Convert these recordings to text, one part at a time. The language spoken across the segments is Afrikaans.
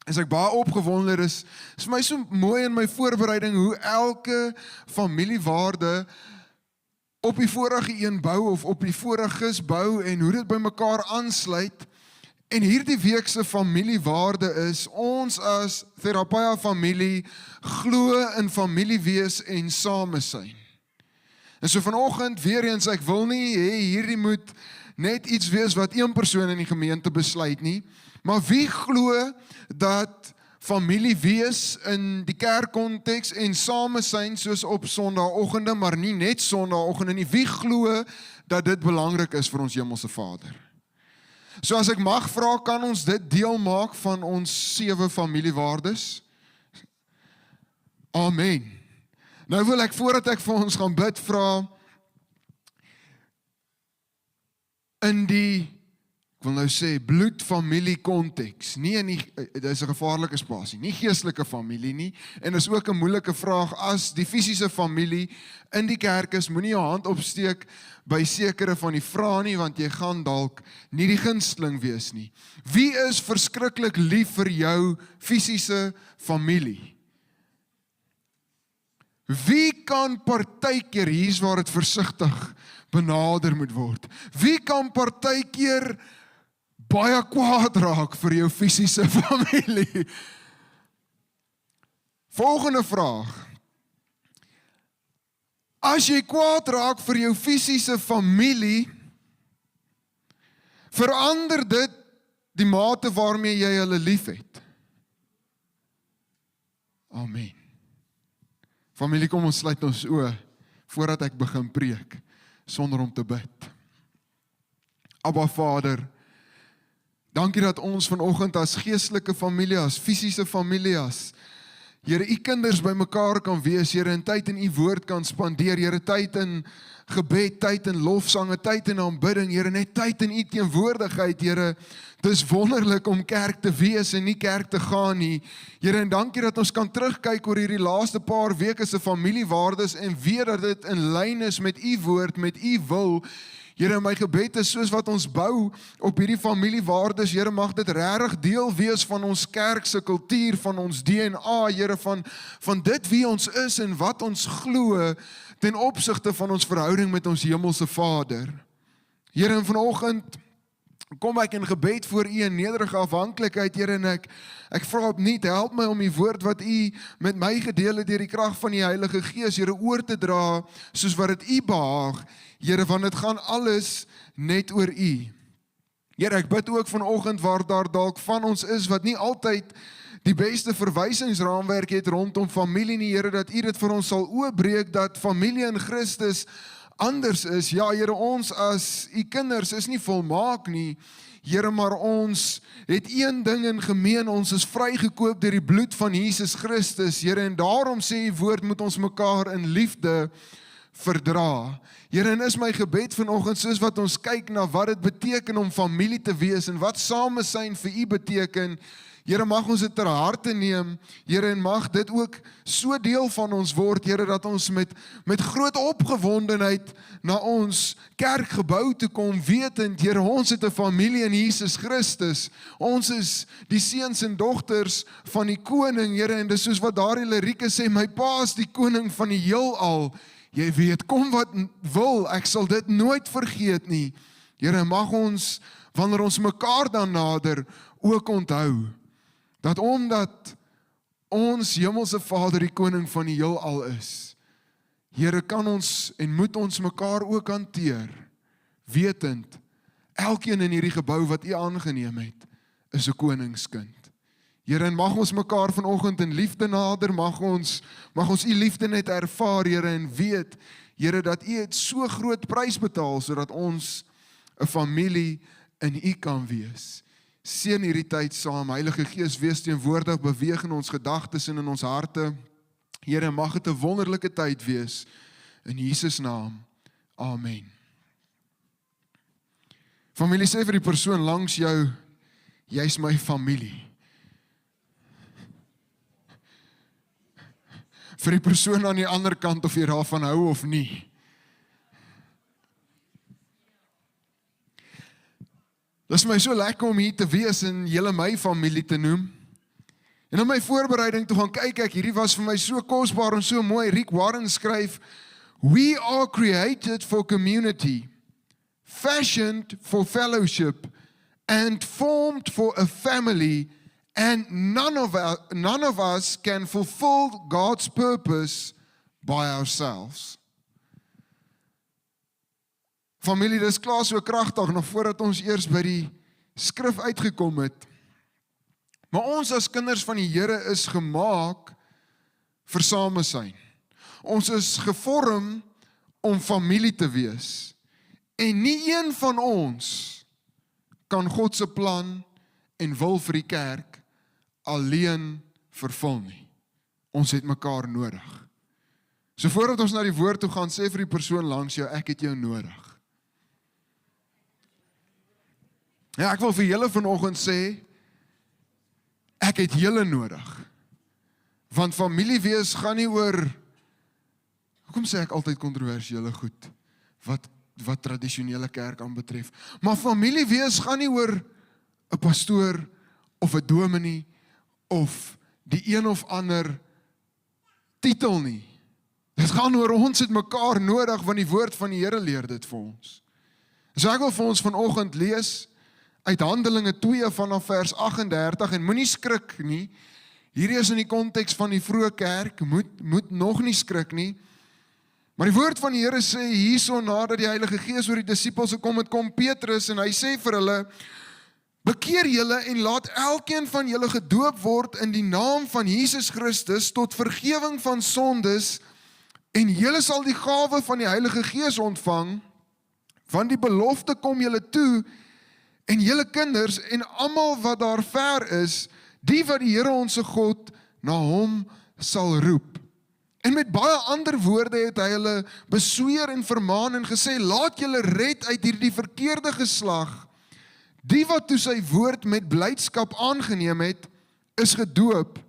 As ek baie opgewonde is vir my so mooi in my voorbereiding hoe elke familiewaarde op die vorige een bou of op die voriges bou en hoe dit by mekaar aansluit. En hierdie week se familiewaarde is, ons as Therapia familie glo in familiewees en samesyn. En so vanoggend weer eens, ek wil nie hê hierdie moet net iets wees wat een persoon in die gemeente besluit nie, maar wie glo dat familie wees in die kerkkonteks en samesyn soos op Sondagoggende, maar nie net Sondagoggende nie, wie glo dat dit belangrik is vir ons Hemelse Vader? So as ek mag vra, kan ons dit deel maak van ons 7 familiewaardes? Amen. Nou wil ek, voordat ek vir ons gaan bid, vra in die, ek wil nou sê, bloedfamilie konteks, nie in die, dit is 'n gevaarlike spasie, nie geestelike familie nie, en is ook 'n moeilike vraag, as die fisiese familie in die kerk is, moenie jou hand opsteek by sekere van die vrae nie, want jy gaan dalk nie die gunsteling wees nie. Wie is verskriklik lief vir jou fisiese familie? Wie kan partykeer, hier's waar dit versigtig benader moet word, wie kan partykeer baie kwaad raak vir jou fisiese familie? Volgende vraag. As jy kwaad raak vir jou fisiese familie, verander dit die mate waarmee jy hulle liefhet. Amen. Familie, kom ons sluit ons oë voordat ek begin preek, sonder om te bid. Abba Vader, dankie dat ons vanoggend as geestelike familie, as fisiese familie, as Here, u kinders by mekaar kan wees, Here, en tyd in u woord kan spandeer, Here, tyd in gebed, tyd in lofsange, tyd in aanbidding, Here, net tyd in u teenwoordigheid, Here. Dis wonderlik om kerk te wees en nie kerk te gaan nie. Here, en dankie dat ons kan terugkyk oor hierdie laaste paar weke se familiewaardes en weet dat dit in lyn is met u woord, met u wil. Here, my gebed is soos wat ons bou op hierdie familiewaardes, Here, mag dit regtig deel wees van ons kerk se kultuur, van ons DNA, Here, van dit wie ons is en wat ons glo ten opsigte van ons verhouding met ons Hemelse Vader. Here, en vanoggend kom ek in gebed voor u in nederige afhanklikheid, Here, en ek vra opnuut, help my om die woord wat u met my gedeel het deur die krag van die Heilige Gees, Here, oor te dra, soos wat dit u behaag, Here, want dit gaan alles net oor u. Here, ek bid ook vanoggend waar daar dalk van ons is wat nie altyd die beste verwysingsraamwerk het rondom familie nie, Here, dat u dit vir ons sal oopbreek, dat familie in Christus anders is. Ja, Here, ons as u kinders is nie volmaak nie, Here, maar ons het een ding in gemeen, ons is vrygekoop deur die bloed van Jesus Christus, Here, en daarom sê u woord, moet ons mekaar in liefde verdra. Here, en is my gebed vanoggend, soos wat ons kyk na wat dit beteken om familie te wees en wat samesyn vir u beteken, Here, mag ons dit ter harte neem, Here, en mag dit ook so deel van ons word, Here, dat ons met groot opgewondenheid na ons kerkgebou toe kom, wetend, Here, ons het 'n familie in Jesus Christus, ons is die seuns en dogters van die koning, Here, en dis soos wat daardie lirieke sê, my pa is die koning van die heelal. Jy weet, kom wat wil, ek sal dit nooit vergeet nie. Here, mag ons, wanneer ons mekaar dan nader, ook onthou, dat omdat ons Hemelse Vader die koning van die heelal is, Here, kan ons en moet ons mekaar ook hanteer, wetend, elkeen in hierdie gebou wat u aangeneem het, is 'n koningskind. Here, en mag ons mekaar vanoggend in liefde nader, mag ons u liefde net ervaar, Here, en weet, Here, dat u het so groot prys betaal, sodat ons 'n familie in u kan wees. Seën hierdie tyd saam, Heilige Gees, wees teenwoordig, beweeg in ons gedagtes en in ons harte. Here, mag dit 'n wonderlike tyd wees, in Jesus naam, amen. Familie, sê vir die persoon langs jou, jy's my familie. Vir die persoon aan die ander kant, of jy daarvan hou of nie. Dit is my so lekker om hier te wees en julle my familie te noem. En in my voorbereiding toe gaan kyk ek, hierdie was vir my so kosbaar en so mooi. Rick Warren skryf, "We are created for community, fashioned for fellowship, and formed for a family, and none of us can fulfill God's purpose by ourselves." Familie, dis klaar so kragtig, nog voordat ons eers by die skrif uitgekom het. Maar ons as kinders van die Here is gemaak vir samesyn. Ons is gevorm om familie te wees. En nie een van ons kan God se plan en wil vir die kerk alleen vervul nie. Ons het mekaar nodig. So voordat ons na die woord toe gaan, sê vir die persoon langs jou, ek het jou nodig. Ja, ek wil vir julle vanoggend sê, ek het julle nodig. Want familie wees gaan nie oor, hoekom sê ek altyd kontroversiële goed, wat tradisionele kerk aanbetref, maar familie wees gaan nie oor 'n pastoor, of 'n dominee, of die een of ander titel nie. Dit gaan oor ons het mekaar nodig, want die woord van die Here leer dit vir ons. So ek wil vir ons vanoggend lees, uit Handelinge 2 vanaf vers 38, en moenie skrik nie, hierdie is in die konteks van die vroeë kerk, moet nog nie skrik nie, maar die woord van die Here sê hierso, nadat die Heilige Gees oor die disippels gekom het, kom Petrus, en hy sê vir hulle, bekeer julle en laat elkeen van julle gedoop word in die naam van Jesus Christus tot vergewing van sondes, en julle sal die gawe van die Heilige Gees ontvang, want die belofte kom julle toe, en julle kinders en almal wat daar ver is, die wat die Here onse God na hom sal roep. En met baie ander woorde het hy hulle besweer en vermaan en gesê, laat julle red uit hierdie verkeerde geslag. Die wat toe sy woord met blydskap aangeneem het, is gedoop.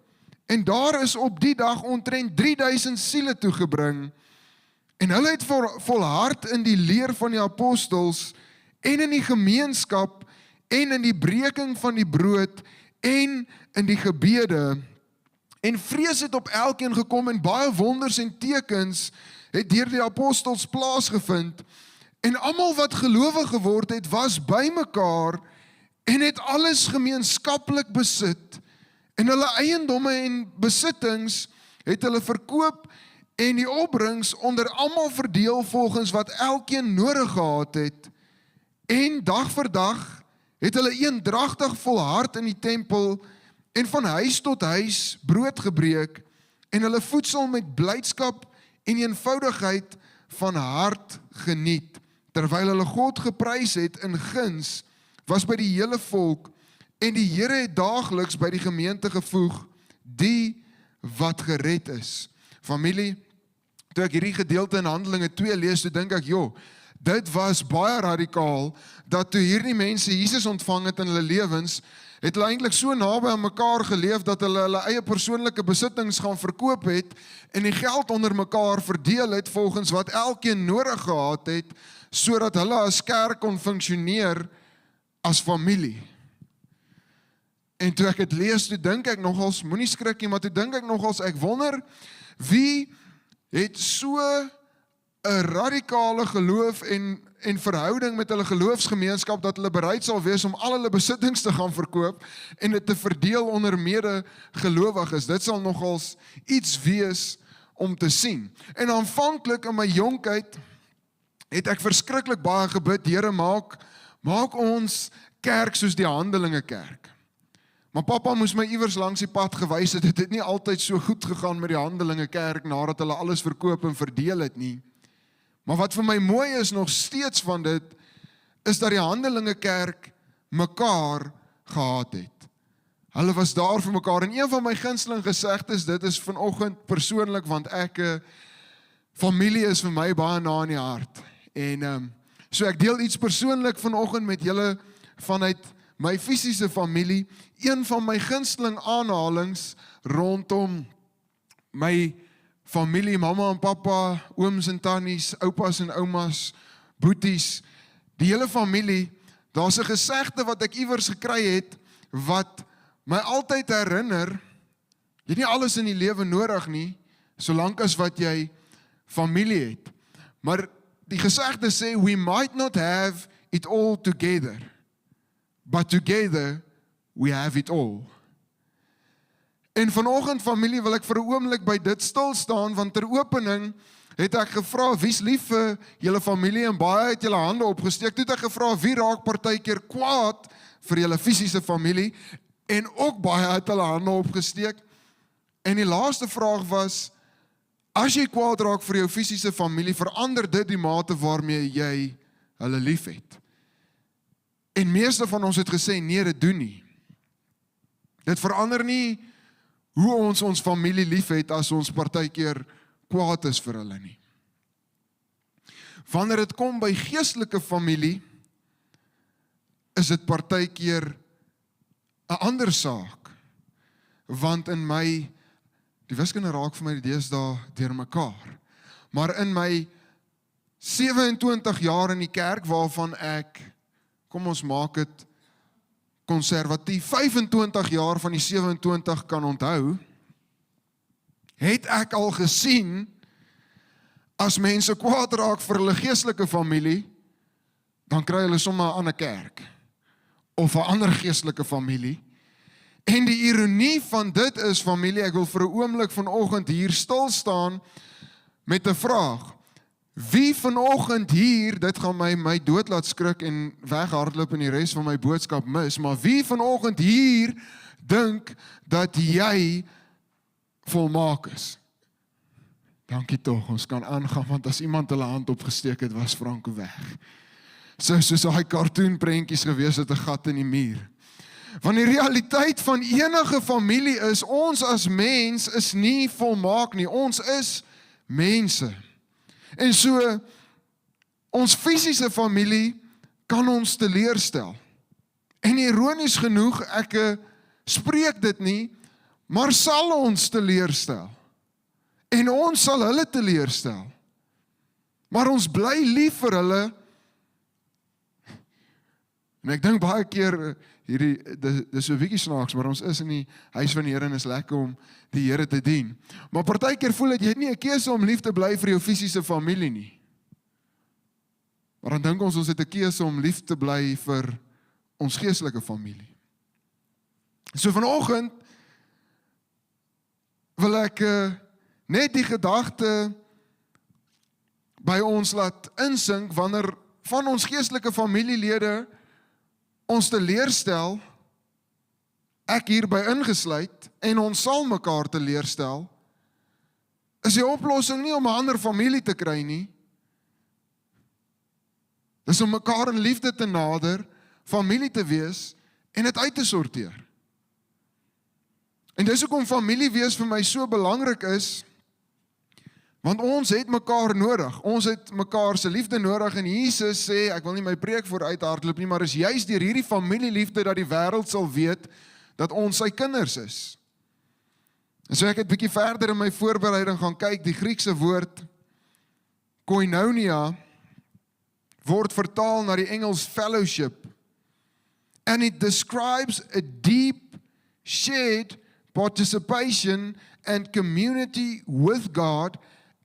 En daar is op die dag omtrent 3000 siele toegebring. En hulle het volhard in die leer van die apostels en in die gemeenskap en in die breking van die brood en in die gebede. En vrees het op elkeen gekom en baie wonders en tekens het deur die apostels plaasgevind. En almal wat gelowig geword het, was by mekaar en het alles gemeenskaplik besit. En hulle eiendomme en besittings het hulle verkoop en die opbrengs onder almal verdeel volgens wat elkeen nodig gehad het. En dag vir dag het hulle eendragtig volhard in die tempel en van huis tot huis brood gebreek en hulle voedsel met blydskap en eenvoudigheid van hart geniet. Terwyl hulle God geprys het in guns, was by die hele volk, en die Here het daagliks by die gemeente gevoeg, die wat gered is. Familie, toe ek hierdie gedeelte in Handelinge 2 lees, toe dink ek, dit was baie radikaal, dat toe hierdie mense Jesus ontvang het in hulle lewens, het hulle eintlik so naby aan mekaar geleef, dat hulle eie persoonlike besittings gaan verkoop het, en die geld onder mekaar verdeel het, volgens wat elkeen nodig gehad het, sodat hulle as kerk kon funksioneer as familie. En toe ek het lees, toe dink ek nogals, moenie skrik nie, maar toe dink ek nogals, ek wonder, wie het so 'n radikale geloof en verhouding met hulle geloofsgemeenskap, dat hulle bereid sal wees om al hulle besittings te gaan verkoop, en dit te verdeel onder medegelowiges. Dit sal nogals iets wees om te sien. En aanvanklik in my jonkheid, het ek verskriklik baie gebid, Here, maak ons kerk soos die Handelinge kerk. Maar pappa moes my iewers langs die pad gewys het, dit het nie altyd so goed gegaan met die Handelinge kerk, nadat hulle alles verkoop en verdeel het nie. Maar wat vir my mooi is nog steeds van dit, is dat die Handelinge kerk mekaar gehad het. Hulle was daar vir mekaar, en een van my gunsteling gesegdes, dit is vanoggend persoonlik, want familie is vir my baie na in die hart. En so ek deel iets persoonlik vanoggend met julle vanuit my fisiese familie. Een van my gunsteling aanhalings rondom my familie, mamma en pappa, ooms en tannies, oupas en oumas, boeties, die hele familie, daar's 'n gesegde wat ek iewers gekry het, wat my altyd herinner, Jy het nie alles in die lewe nodig nie, solank as wat jy familie het. Maar die gesegde sê, we might not have it all together, but together we have it all. En vanoggend familie wil ek vir 'n oomblik by dit stil staan, want ter opening het ek gevra, wie's lief vir julle familie, en baie het julle hande opgesteek. Toe het ek gevra, wie raak partykeer kwaad vir julle fisiese familie, en ook baie het hulle hande opgesteek. En die laaste vraag was, as jy kwaad raak vir jou fisiese familie, verander dit die mate waarmee jy hulle lief het. En meeste van ons het gesê, nee, dit doen nie. Dit verander nie hoe ons familie lief het as ons partykeer kwaad is vir hulle nie. Wanneer dit kom by geestelike familie, is dit partykeer 'n ander saak. Want in my, die wiskunde raak vir my die deesdae deur mekaar, maar in my 27 jaar in die kerk, waarvan ek, kom ons maak dit konservatief, 25 jaar van die 27 kan onthou, het ek al gesien, as mense kwaad raak vir hulle geestelike familie, dan kry hulle sommer 'n ander kerk, of 'n ander geestelike familie. En die ironie van dit is, familie, ek wil vir 'n oomblik vanoggend hier stil staan met 'n vraag. Wie vanoggend hier, dit gaan my dood laat skrik en weghardloop en die res van my boodskap mis, maar wie vanoggend hier dink dat jy volmaak is? Dankie tog, ons kan aangaan, want as iemand hulle hand opgesteek het, was Franco weg. Soos daai cartoonprentjies gewees het, 'n gat in die muur. Want die realiteit van enige familie is, ons as mens is nie volmaak nie, ons is mense. En so, ons fisiese familie kan ons teleurstel. En ironies genoeg, ek spreek dit nie, maar sal ons teleurstel. En ons sal hulle teleurstel. Maar ons bly lief vir hulle. En ek dink baie keer, dis so 'n bietjie snaaks, maar ons is in die huis van die Here en is lekker om die Here te dien. Maar partykeer voel dat jy nie 'n keuse om lief te bly vir jou fisiese familie nie. Maar dan dink ons het 'n keuse om lief te bly vir ons geestelike familie. So vanoggend wil ek net die gedagte by ons laat insink, wanneer van ons geestelike familielede ons teleurstel, ek hierby ingesluit, en ons sal mekaar teleurstel, is die oplossing nie om 'n ander familie te kry nie. Dis om mekaar in liefde te nader, familie te wees, en dit uit te sorteer. En dis hoekom familie wees vir my so belangrik is, want ons het mekaar nodig, ons het mekaar se liefde nodig, en Jesus sê, ek wil nie my preek vooruit hardloop nie, maar is juist deur hierdie familieliefde dat die wêreld sal weet, dat ons sy kinders is. En so ek het bietjie verder in my voorbereiding gaan kyk, die Griekse woord, koinonia, word vertaal na die Engels fellowship, and it describes a deep, shared participation and community with God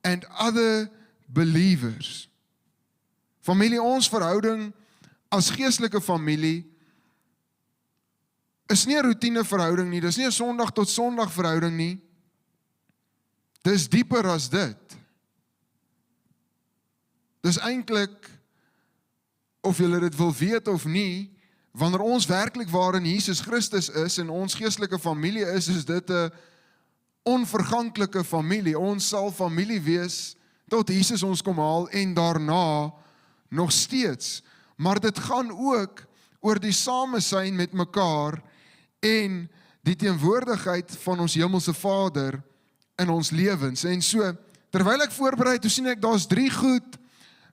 and other believers. Familie, ons verhouding as geestelike familie is nie 'n roetine verhouding nie, dis nie 'n Sondag tot Sondag verhouding nie. Dis dieper as dit. Dis eintlik, of julle dit wil weet of nie, wanneer ons werklik waar in Jesus Christus is en ons geestelike familie is dit 'n onverganklike familie. Ons sal familie wees tot Jesus ons kom haal en daarna nog steeds. Maar dit gaan ook oor die samesyn met mekaar en die teenwoordigheid van ons hemelse Vader in ons lewens. En so, terwyl ek voorberei, toe sien ek daar's 3 goed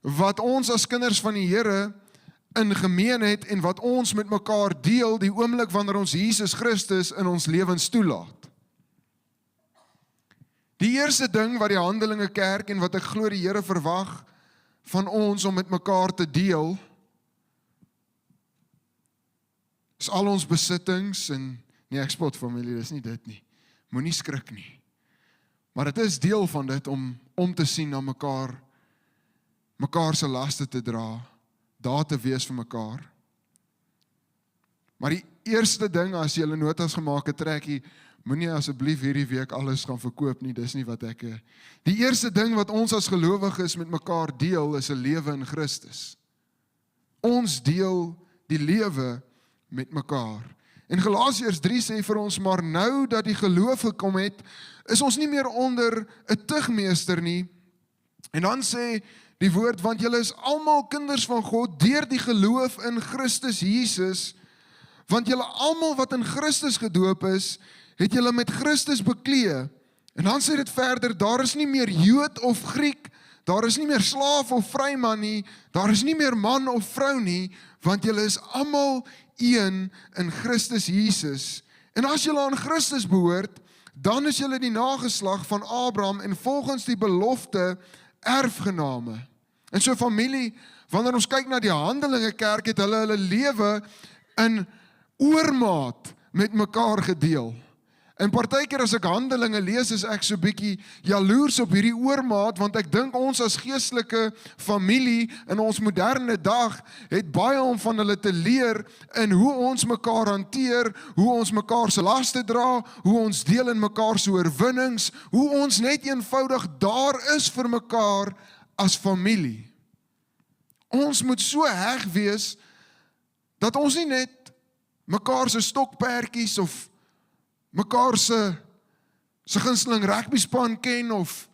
wat ons as kinders van die Here in gemeen het en wat ons met mekaar deel die oomblik wanneer ons Jesus Christus in ons lewens toelaat. Die eerste ding wat die Handelinge Kerk en wat ek glo die Here verwag van ons om met mekaar te deel, is al ons besittings en, nee, ek spot familie, dis nie dit nie, moenie skrik nie. Maar dit is deel van dit om te sien na mekaar se laste te dra, daar te wees vir mekaar. Maar die eerste ding, as jy notas gemaak het, trekkie, moenie asseblief hierdie week alles gaan verkoop nie, dis nie wat ek... Die eerste ding wat ons as gelowiges met mekaar deel, is 'n lewe in Christus. Ons deel die lewe met mekaar. En Galasiërs 3 sê vir ons, maar nou dat die geloof gekom het, is ons nie meer onder 'n tugmeester nie. En dan sê die woord, want julle is almal kinders van God deur die geloof in Christus Jesus, want julle almal wat in Christus gedoop is, het julle met Christus beklee. En dan sê dit verder, daar is nie meer Jood of Griek, daar is nie meer slaaf of vryman nie, daar is nie meer man of vrou nie, want julle is almal een in Christus Jesus. En as julle aan Christus behoort, dan is julle die nageslag van Abraham en volgens die belofte erfgename. En so familie, wanneer ons kyk na die Handelinge kerk, het hulle lewe in oormaat met mekaar gedeel. En partykeer as ek Handelinge lees, is ek so bietjie jaloers op hierdie oormaat, want ek dink ons as geestelike familie in ons moderne dag het baie om van hulle te leer in hoe ons mekaar hanteer, hoe ons mekaar se laste dra, hoe ons deel in mekaar se oorwinnings, hoe ons net eenvoudig daar is vir mekaar as familie. Ons moet so heg wees dat ons nie net mekaar se stokperdjies of mekaar se gunsteling rugbyspan ken of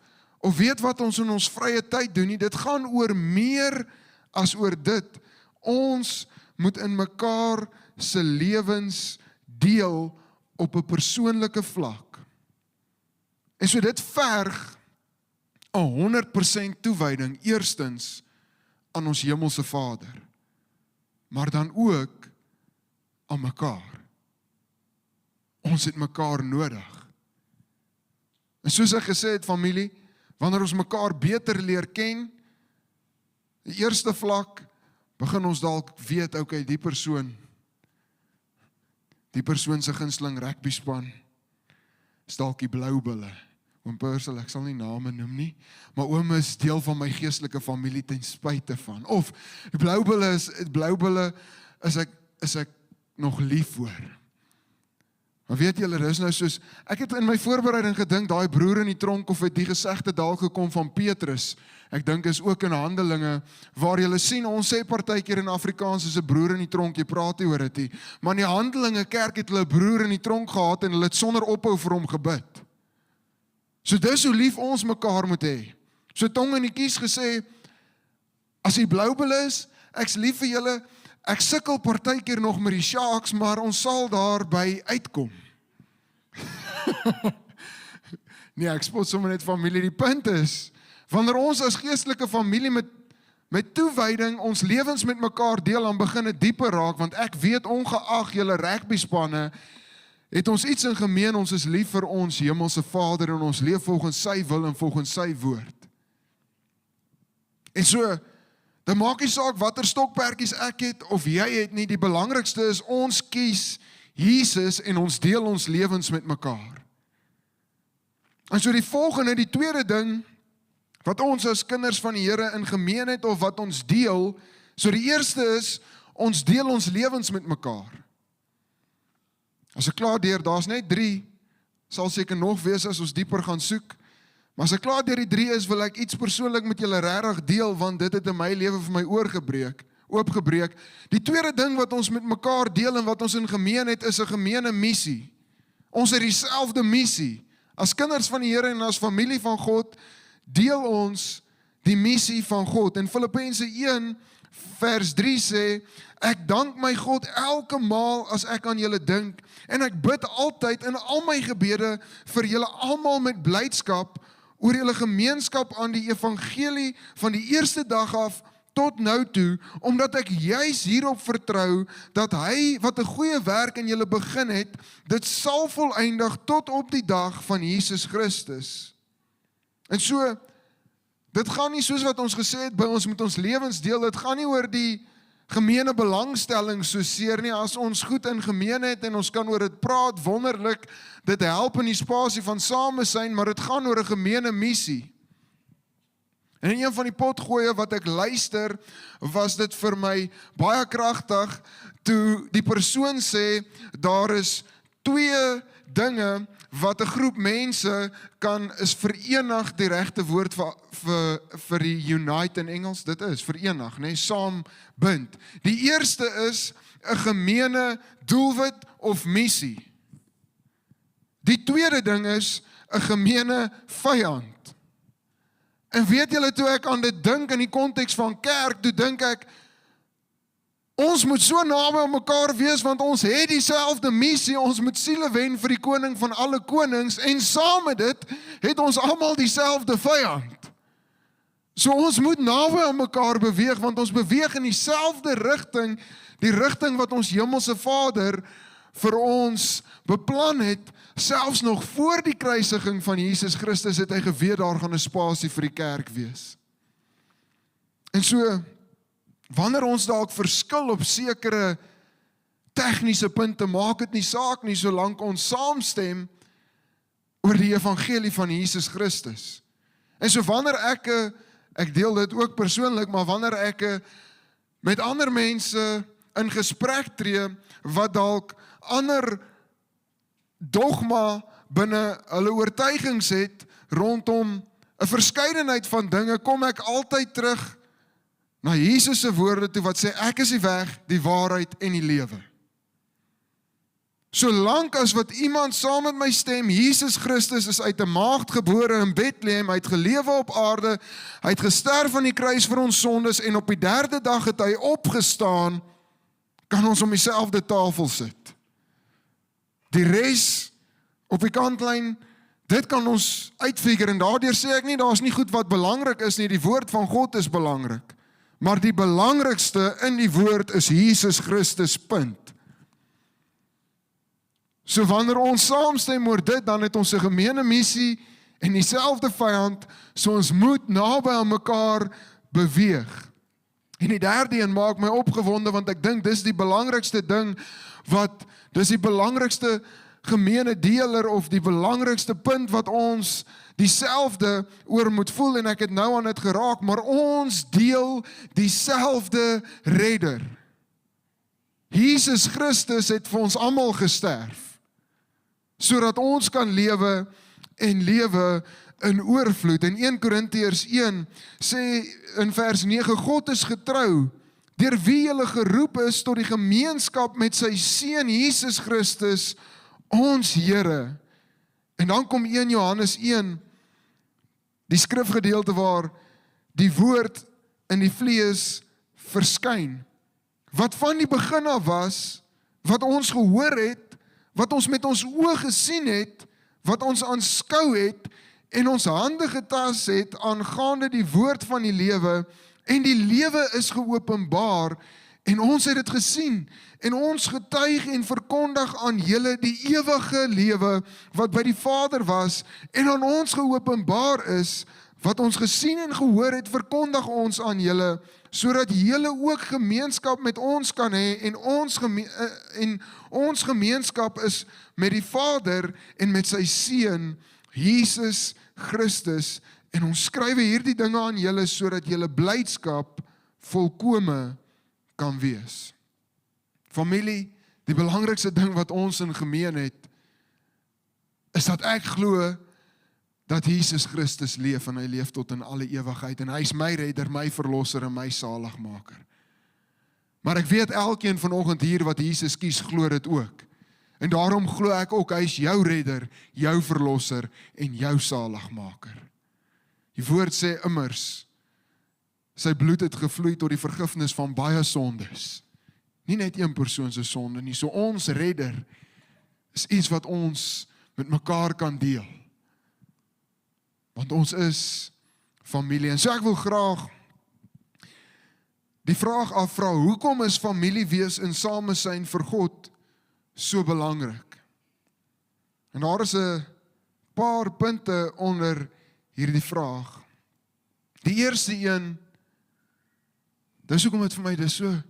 weet wat ons in ons vrye tyd doen nie. Dit gaan oor meer as oor dit. Ons moet in mekaar se lewens deel op 'n persoonlike vlak. En so dit verg 100% toewyding eerstens aan ons hemelse Vader, maar dan ook aan mekaar. Ons het mekaar nodig. En soos ek gesê het, familie, wanneer ons mekaar beter leer ken, die eerste vlak, begin ons dalk weet, okay, die persoon se gunsteling rugbyspan is dalk die Blou Bulle. Oom Purcell, ek sal nie name noem nie, maar oom is deel van my geestelike familie ten spyte van. Of die Blou Bulle is ek nog lief voor. Maar weet julle, dis nou soos, ek het in my voorbereiding gedink, daai broer in die tronk, of het die gesegde dalk gekom van Petrus, ek dink is ook in Handelinge, waar julle sien, ons sê partykeer in Afrikaans is 'n broer in die tronk, jy praat nie oor dit nie, maar in die Handelinge kerk het hulle 'n broer in die tronk gehad, en hulle het sonder ophou vir hom gebid. So dis hoe lief ons mekaar moet hê. So tong in die kies gesê, as die Blou Bulle is, ek's lief vir julle, ek sukkel partykeer nog met die Sharks, maar ons sal daarby uitkom. Nee, ek spot sommer net familie, die punt is, wanneer ons as geestelike familie met toewyding ons lewens met mekaar deel, dan begin dit dieper raak, want ek weet ongeag julle rugbyspanne, het ons iets in gemeen, ons is lief vir ons hemelse Vader, en ons leef volgens sy wil en volgens sy woord. En so, dan maak nie saak watter stokperdjies ek het of jy het nie, die belangrikste is ons kies Jesus en ons deel ons lewens met mekaar. En so die volgende, die tweede ding wat ons as kinders van die Here in gemeen het of wat ons deel, so die eerste is ons deel ons lewens met mekaar. As ek klaar deur, daar's net 3, sal seker nog wees as ons dieper gaan soek. Maar as ek klaar deur die 3 is, wil ek iets persoonlik met julle regtig deel, want dit het in my lewe vir my oopgebreek. Die tweede ding wat ons met mekaar deel en wat ons in gemeen het, is 'n gemeene missie. Ons het dieselfde missie. As kinders van die Here en as familie van God, deel ons die missie van God. En Filippense 1 vers 3 sê, ek dank my God elke maal as ek aan julle dink, en ek bid altyd in al my gebede vir julle almal met blydskap, oor julle gemeenskap aan die evangelie van die eerste dag af tot nou toe, omdat ek juis hierop vertrou, dat hy wat 'n goeie werk in julle begin het, dit sal volëindig tot op die dag van Jesus Christus. En so, dit gaan nie soos wat ons gesê het, by ons moet ons lewens deel, dit gaan nie oor die gemeene belangstelling so seer nie. As ons goed in gemeen het en ons kan oor dit praat, wonderlik, dit help in die spasie van samesyn, maar dit gaan oor 'n gemeene missie. En in een van die potgoeie wat ek luister, was dit vir my baie kragtig, toe die persoon sê, daar is 2 dinge wat 'n groep mense is verenig, die regte woord vir die unite in Engels, dit is verenig, saam bind. Die eerste is 'n gemeene doelwit of missie. Die tweede ding is 'n gemeene vyand. En weet julle, toe ek aan dit dink in die konteks van kerk, toe dink ek, ons moet so naby aan mekaar wees, want ons het dieselfde missie, ons moet siele wen vir die koning van alle konings, en saam met dit, het ons almal dieselfde vyand. So ons moet naby aan mekaar beweeg, want ons beweeg in dieselfde rigting, die rigting wat ons hemelse Vader vir ons beplan het, selfs nog voor die kruisiging van Jesus Christus het hy geweet daar gaan 'n spasie vir die kerk wees. En so, wanneer ons dalk verskil op sekere tegniese punte, maak dit nie saak nie, solank ons saamstem oor die evangelie van Jesus Christus. En so wanneer ek deel dit ook persoonlik, maar wanneer ek met ander mense in gesprek tree, wat dalk ander dogma binne hulle oortuigings het, rondom 'n verskeidenheid van dinge, kom ek altyd terug na Jesus se woorde toe wat sê, ek is die weg, die waarheid en die lewe. Solank as wat iemand saam met my stem, Jesus Christus is uit 'n maagd gebore in Bethlehem, hy het gelewe op aarde, hy het gesterf aan die kruis vir ons sondes, en op die 3de dag het hy opgestaan, kan ons om dieselfde tafel sit. Die res op die kantlyn, dit kan ons uitfigure, en daardeur sê ek nie, daar is nie goed wat belangrik is nie, die woord van God is belangrik. Maar die belangrikste in die woord is Jesus Christus, punt. So wanneer ons saamstem oor dit, dan het ons 'n gemeene missie en dieselfde vyand, so ons moet naby aan mekaar beweeg. En die derde een maak my opgewonde, want ek dink dis die belangrikste ding, dis die belangrikste gemeene deler, of die belangrikste punt wat ons dieselfde oor moet voel, en ek het nou aan dit geraak, maar ons deel dieselfde redder. Jesus Christus het vir ons almal gesterf, sodat ons kan lewe en lewe in oorvloed. En 1 Korintiërs 1 sê in vers 9, God is getrou, deur wie julle geroep is tot die gemeenskap met sy Seun Jesus Christus, ons Here. En dan kom 1 Johannes 1, die skrifgedeelte waar die woord in die vlees verskyn, wat van die begin af was, wat ons gehoor het, wat ons met ons oë gesien het, wat ons aanskou het, en ons hande getas het, aangaande die woord van die lewe, en die lewe is geopenbaar, en ons het dit gesien, en ons getuig en verkondig aan julle die ewige lewe, wat by die Vader was, en aan ons geopenbaar is, wat ons gesien en gehoor het, verkondig ons aan julle, sodat julle ook gemeenskap met ons kan hê, en ons gemeenskap is met die Vader, en met sy Seun, Jesus Christus, en ons skrywe hierdie dinge aan julle, sodat julle blydskap volkome kan wees. Familie, die belangrikste ding wat ons in gemeen het, is dat ek glo dat Jesus Christus leef, en hy leef tot in alle ewigheid, en hy is my redder, my verlosser en my saligmaker. Maar ek weet elkeen vanoggend hier wat Jesus kies, glo dit ook. En daarom glo ek ook, hy is jou redder, jou verlosser en jou saligmaker. Die woord sê immers, sy bloed het gevloei tot die vergifnis van baie sondes. Nie net een persoon se sonde nie. So ons redder is iets wat ons met mekaar kan deel. Want ons is familie. En so ek wil graag die vraag afvra, hoekom is familie wees en samesyn vir God so belangrik? En daar is 'n paar punte onder hierdie vraag. Die eerste een, dis hoekom dit vir my dis so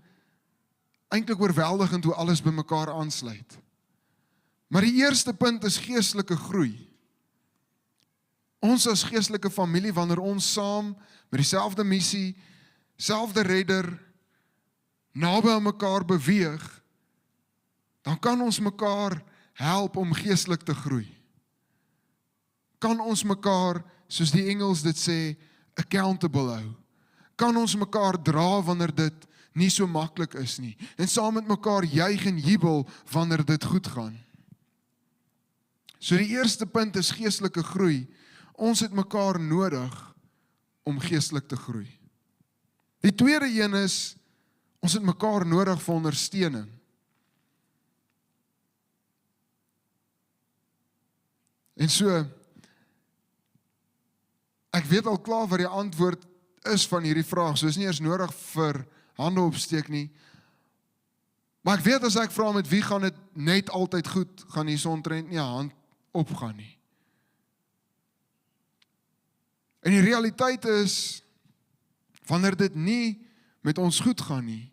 eintlik oorweldigend hoe alles by mekaar aansluit. Maar die eerste punt is geestelike groei. Ons as geestelike familie, wanneer ons saam met dieselfde missie, selfde redder, naby aan mekaar beweeg, dan kan ons mekaar help om geestelik te groei. Kan ons mekaar, soos die Engels dit sê, accountable hou. Kan ons mekaar dra wanneer dit nie so maklik is nie. En saam met mekaar juig en jubel wanneer dit goed gaan. So die eerste punt is geestelike groei. Ons het mekaar nodig om geestelik te groei. Die tweede een is, ons het mekaar nodig vir ondersteuning. En so, ek weet al klaar wat die antwoord is van hierdie vraag, so is nie eers nodig vir hande opsteek nie, maar ek weet as ek vra met wie gaan dit net altyd goed, gaan die sontrend nie 'n hand opgaan nie. En die realiteit is, wanneer dit nie met ons goed gaan nie,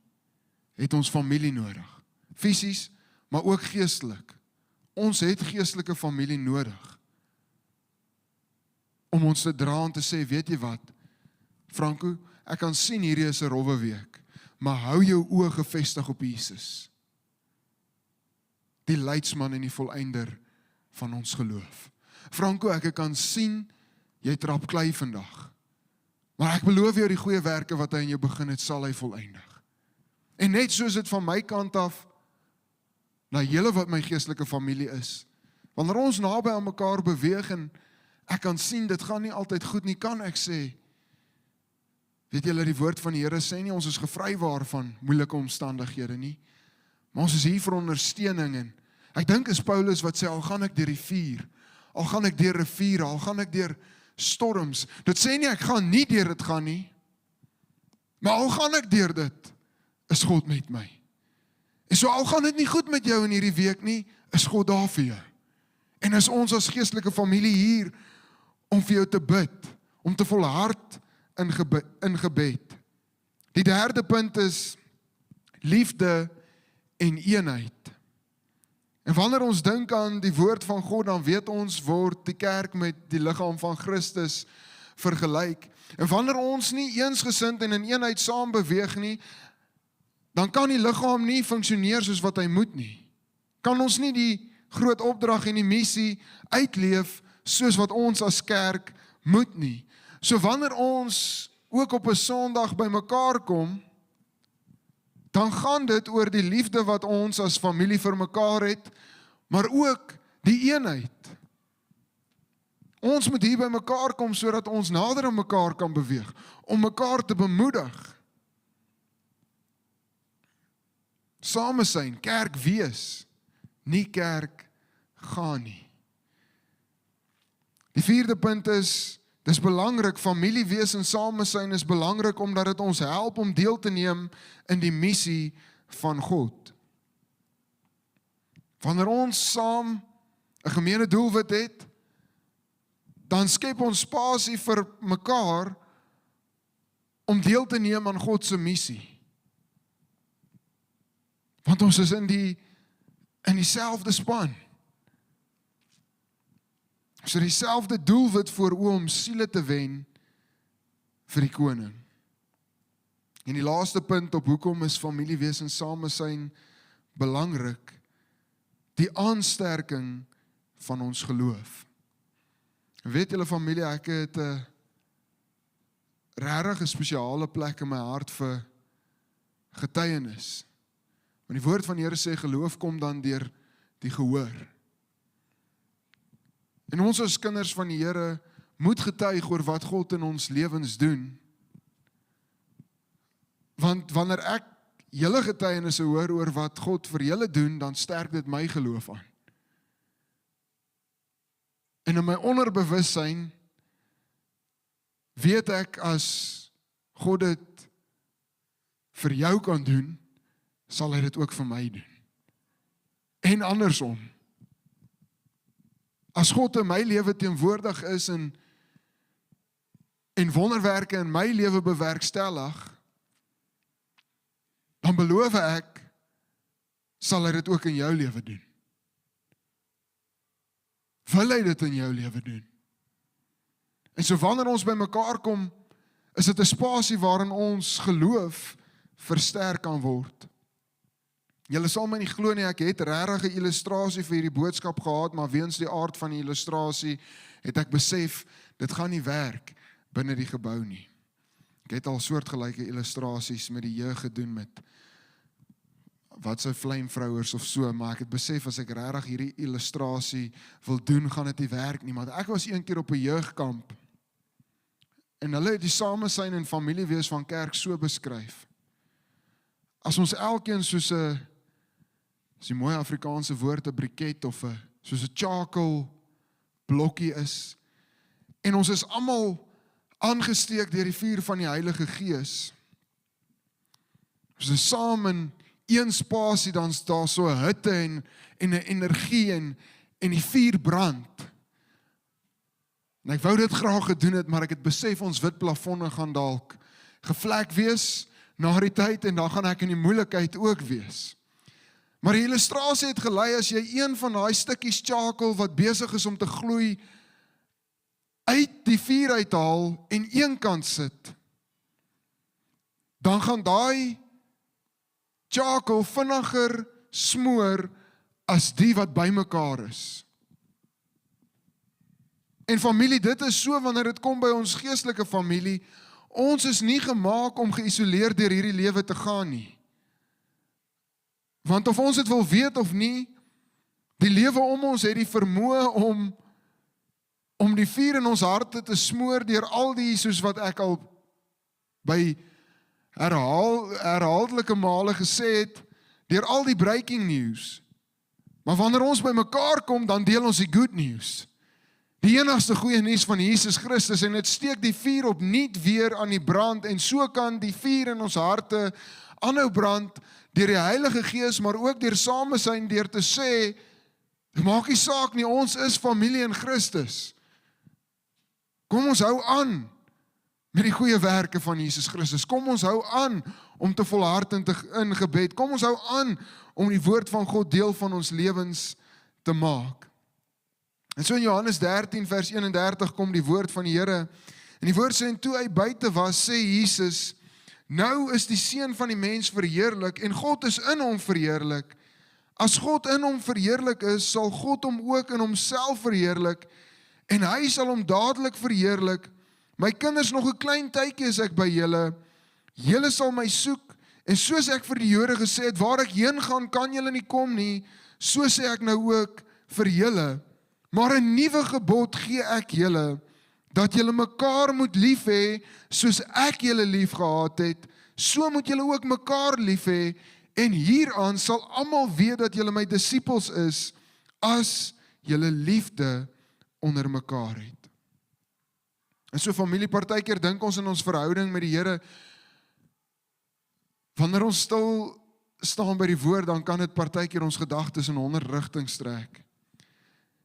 het ons familie nodig, fisies, maar ook geestelik. Ons het geestelike familie nodig, om ons te dra en te sê, weet jy wat, Franco, ek kan sien hierdie is 'n rowwe week, maar hou jou oë gefestig op Jesus. Die leidsman en die volëinder van ons geloof. Franco, ek kan sien, jy trap klei vandag, maar ek beloof jou die goeie werke wat hy in jou begin het, sal hy volëindig. En net soos dit van my kant af, na julle wat my geestelike familie is, wanneer ons naby aan mekaar beweeg en ek kan sien, dit gaan nie altyd goed nie, kan ek sê, weet julle, die woord van die Here sê nie, ons is gevrywaar van moeilike omstandighede nie, maar ons is hier vir ondersteuning, en ek dink is Paulus wat sê, al gaan ek deur die vuur, al gaan ek deur riviere, al gaan ek deur storms, dit sê nie, ek gaan nie deur dit gaan nie, maar al gaan ek deur dit, is God met my. En so al gaan dit nie goed met jou in hierdie week nie, is God daar vir jou. En is ons as geestelike familie hier, om vir jou te bid, om te volhard in gebed. Die derde punt is liefde en eenheid. En wanneer ons dink aan die woord van God, dan weet ons word die kerk met die liggaam van Christus vergelyk. En wanneer ons nie eensgesind en in eenheid saam beweeg nie, dan kan die liggaam nie funksioneer soos wat hy moet nie. Kan ons nie die groot opdrag en die missie uitleef soos wat ons as kerk moet nie. So wanneer ons ook op 'n Sondag by mekaar kom, dan gaan dit oor die liefde wat ons as familie vir mekaar het, maar ook die eenheid. Ons moet hier by mekaar kom sodat ons nader aan mekaar kan beweeg, om mekaar te bemoedig. Samesyn, kerk wees, nie kerk gaan nie. Die vierde punt is, dis belangrik, familie wees en samesyn is belangrik omdat dit ons help om deel te neem in die missie van God. Wanneer ons saam 'n gemeene doelwit het, dan skep ons spasie vir mekaar om deel te neem aan God se missie. Want ons is in dieselfde span. So dieselfde doelwit voor oë om siele te wen vir die koning. En die laaste punt op hoekom is familie wees en samesyn belangrik, die aansterking van ons geloof. Weet julle familie, ek het 'n regtig spesiale plek in my hart vir getuienis. Want die woord van die Here sê, geloof kom dan deur die gehoor. En ons as kinders van die Here moet getuig oor wat God in ons lewens doen. Want wanneer ek julle getuienisse hoor oor wat God vir julle doen, dan sterk dit my geloof aan. En in my onderbewussyn weet ek as God dit vir jou kan doen, sal hy dit ook vir my doen. En andersom. As God in my lewe teenwoordig is en wonderwerke in my lewe bewerkstellig, dan beloof ek sal hy dit ook in jou lewe doen. Wil hy dit in jou lewe doen? En so wanneer ons by mekaar kom, is dit 'n spasie waarin ons geloof versterk kan word. Julle sal my nie glo nie, ek het regtig 'n illustrasie vir hierdie boodskap gehad, maar weens die aard van die illustrasie het ek besef, dit gaan nie werk binne die gebou nie. Ek het al soortgelyke illustrasies met die jeug gedoen met wat sy vlamvrouers of so, maar ek het besef as ek regtig hierdie illustrasie wil doen, gaan dit nie werk nie. Maar ek was een keer op 'n jeugkamp en hulle het die samesyn en familiewees van kerk so beskryf. As ons elkeen soos 'n, as die mooi Afrikaanse woord, 'n briket of soos 'n charcoal blokkie is, en ons is almal aangesteek deur die vuur van die Heilige Gees. Ons is saam in een spasie, dan is daar so 'n hitte en 'n energie en die vuur brand. En ek wou dit graag gedoen het, maar ek het besef ons wit plafonne gaan dalk gevlek wees na die tyd en dan gaan ek in die moeilikheid ook wees. Maar die illustrasie het gelei as jy een van daai stukkies charcoal wat besig is om te gloei uit die vuur uithaal en een kant sit, dan gaan daai charcoal vinniger smoor as die wat bymekaar is. En familie, dit is so wanneer dit kom by ons geestelike familie, ons is nie gemaak om geïsoleer deur hierdie lewe te gaan nie. Want of ons dit wil weet of nie, die lewe om ons het die vermoë om die vuur in ons harte te smoor deur al die, soos wat ek al by herhaaldelike male gesê het, deur al die breaking news. Maar wanneer ons by mekaar kom, dan deel ons die good news. Die enigste goeie nuus van Jesus Christus, en dit steek die vuur opnuut weer aan die brand, en so kan die vuur in ons harte aanhou brand, deur die Heilige Gees, maar ook deur samesyn, deur te sê, maak nie saak nie, ons is familie in Christus. Kom ons hou aan met die goeie werke van Jesus Christus. Kom ons hou aan om te volhard in gebed. Kom ons hou aan om die woord van God deel van ons lewens te maak. En so in Johannes 13 vers 31 kom die woord van die Here. En die woord sê, en toe hy buite was, sê Jesus, nou is die Seun van die mens verheerlik en God is in hom verheerlik. As God in hom verheerlik is, sal God hom ook in homself verheerlik en hy sal hom dadelik verheerlik. My kinders, nog 'n klein tydjie is ek by julle. Julle sal my soek en soos ek vir die Jode gesê het, waar ek heen gaan, kan julle nie kom nie. So sê ek nou ook vir julle. Maar 'n nuwe gebod gee ek julle, dat julle mekaar moet lief hê, soos ek julle lief gehad het, so moet julle ook mekaar lief hê, en hieraan sal almal weet dat julle my disippels is, as julle liefde onder mekaar het. En so familie, partykeer dink ons in ons verhouding met die Here, wanneer ons stil staan by die woord, dan kan dit partykeer ons gedagtes in 100 rigtings trek.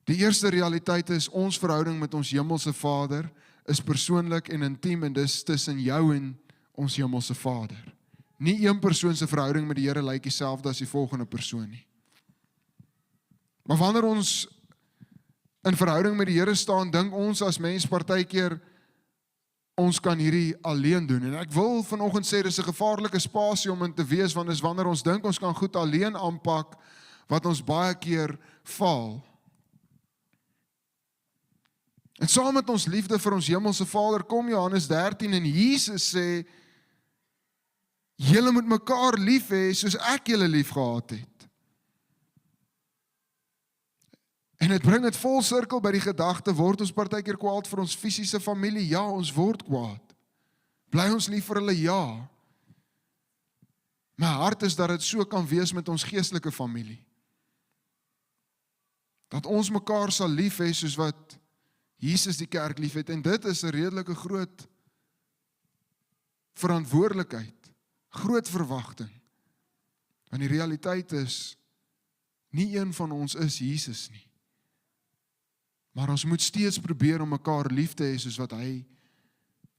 Die eerste realiteit is, ons verhouding met ons hemelse Vader is persoonlik en intiem, en dis tussen jou en ons hemelse Vader. Nie een persoon se verhouding met die Here lyk dieselfde as die volgende persoon nie. Maar wanneer ons in verhouding met die Here staan, dink ons as mens partykeer, ons kan hierdie alleen doen. En ek wil vanoggend sê, dis 'n gevaarlike spasie om in te wees, want dis wanneer ons dink ons kan goed alleen aanpak, wat ons baie keer faal. En saam met ons liefde vir ons hemelse Vader, kom Johannes 13 en Jesus sê, julle moet mekaar lief hê, soos ek julle lief gehad het. En dit bring dit vol sirkel by die gedagte, word ons partykeer kwaad vir ons fisiese familie? Ja, ons word kwaad. Bly ons lief vir hulle? Ja. My hart is dat dit so kan wees met ons geestelike familie. Dat ons mekaar sal lief hê, soos wat Jesus die kerk lief het, en dit is 'n redelike groot verantwoordelikheid, groot verwagting. Want die realiteit is, nie een van ons is Jesus nie. Maar ons moet steeds probeer om mekaar lief te hê, soos wat hy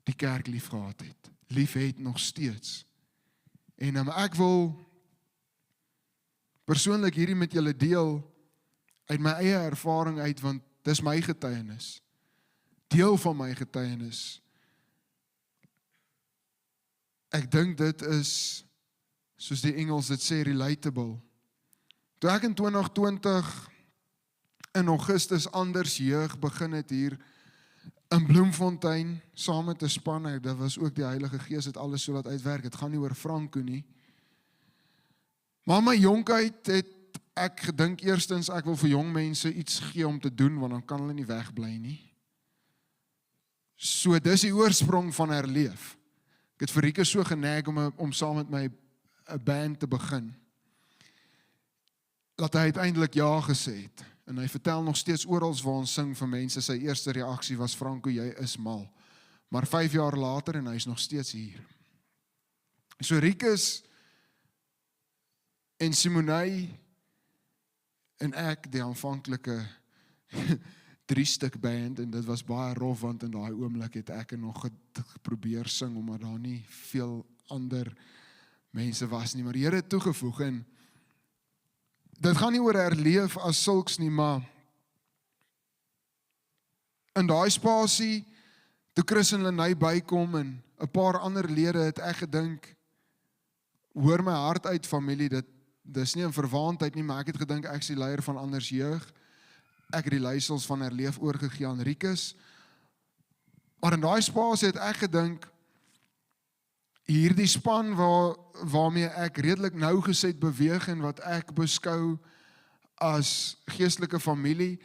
die kerk lief gehad het. Lief het nog steeds. En ek wil persoonlik hierdie met julle deel uit my eie ervaring uit, want dis my getuienis. Deel van my getuienis. Ek dink dit is, soos die Engels dit sê, relatable. Toe ek in 2020 in Augustus Anders Jeug begin het hier in Bloemfontein, saam met 'n span, dit was ook die Heilige Gees het alles so laat uitwerk, het gaan nie oor Franco nie. Maar in my jonkheid het ek gedink eerstens, ek wil vir jong mense iets gee om te doen, want dan kan hulle nie wegbly nie. So dis die oorsprong van Herleef. Ek het vir Rieke so geneig om saam met my 'n band te begin, dat hy uiteindelik ja gesê het. En hy vertel nog steeds oral waar ons sing vir mense, sy eerste reaksie was, Franco, jy is mal. Maar 5 jaar later en hy is nog steeds hier. So Rikus en Simonei en ek, die aanvanklike 3-stuk band, en dit was baie rof, want in daai oomblik het ek nog geprobeer sing, omdat daar nie veel ander mense was nie, maar die Here het toegevoeg, en dit gaan nie oor Herleef as sulks nie, maar in daai spasie, toe Chris en Lenay bykom en 'n paar ander lede, het ek gedink, hoor my hart uit familie, dis nie 'n verwaandheid nie, maar ek het gedink, ek is die leier van Anders Jeug, ek het die leiersels van Herleef oorgegee aan Rikus, maar in daai spasie het ek gedink, hierdie span waarmee ek redelik nougeset beweeg en wat ek beskou as geestelike familie,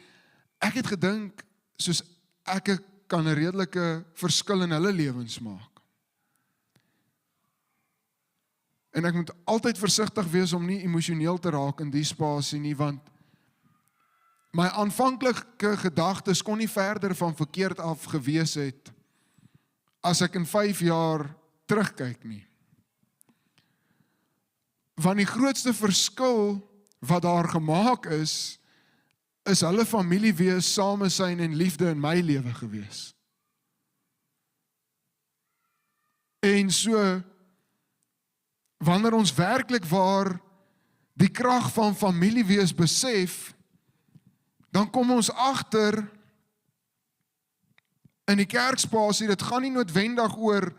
ek het gedink, soos ek kan 'n redelike verskil in hulle lewens maak. En ek moet altyd versigtig wees om nie emosioneel te raak in die spasie nie, want my aanvanklike gedagtes kon nie verder van verkeerd af gewees het, as ek in 5 jaar terugkyk nie. Want die grootste verskil wat daar gemaak is hulle familie wees, samesyn en liefde in my lewe gewees. En so, wanneer ons werklik waar die krag van familie wees besef, dan kom ons agter in die kerkspasie, dit gaan nie noodwendig oor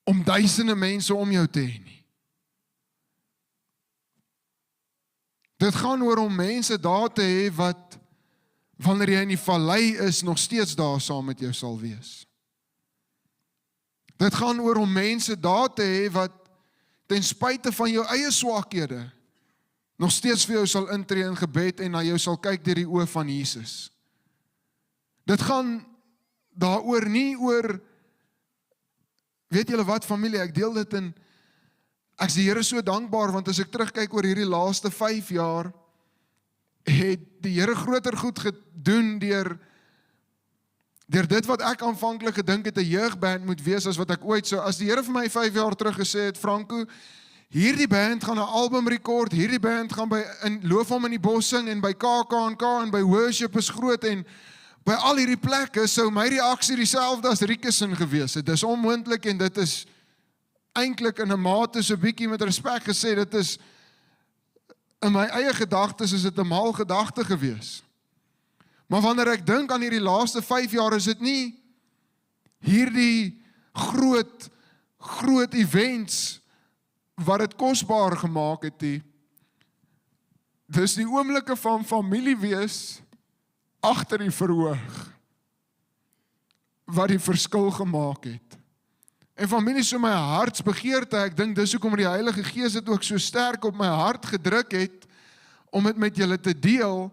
om duisende mense om jou te hê nie. Dit gaan oor om mense daar te hê wat, wanneer jy in die vallei is, nog steeds daar saam met jou sal wees. Dit gaan oor om mense daar te hê wat, ten spyte van jou eie swakhede, nog steeds vir jou sal intree in gebed en na jou sal kyk deur die oë van Jesus. Dit gaan daaroor nie oor, weet julle wat familie, ek deel dit en ek is die Here so dankbaar, want as ek terugkyk oor hierdie laaste 5 jaar, het die Here groter goed gedoen deur dit wat ek aanvanklik gedink het 'n jeugband moet wees, as wat ek ooit so, as die Here vir my 5 jaar terug gesê het, Franco, hierdie band gaan 'n album rekord, hierdie band gaan in Loof hom in die bos sing, en by KAK en by Worship is groot, en by al hierdie plekke sou my reaksie dieselfde as Rikus gewees het. Dis onmoontlik, en dit is eintlik in 'n mate so bietjie met respek gesê, dit is in my eie gedagtes is dit 'n mal gedagte gewees. Maar wanneer ek dink aan hierdie laaste 5 jaar, is dit nie hierdie groot events wat dit kosbaar gemaak het nie. Dis die oomblikke van familie wees agter die verhoog wat die verskil gemaak het. En familie, so my hartsbegeerte, ek dink dis hoekom die Heilige Gees dit ook so sterk op my hart gedruk het, om dit met julle te deel,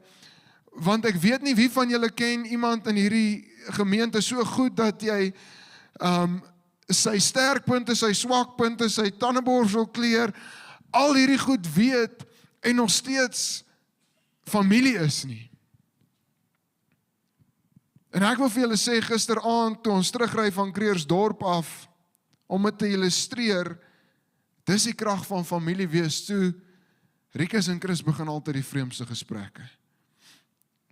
want ek weet nie wie van julle ken iemand in hierdie gemeente so goed, dat jy sy sterkpunte, sy swakpunte, sy tandeborsel kleur, al hierdie goed weet, en nog steeds familie is nie. En ek wil vir julle sê, gisteraand, toe ons terugry van Kreersdorp af, om dit te illustreer, dis die krag van familie wees, toe Rikus en Chris begin altyd die vreemdste gesprekke.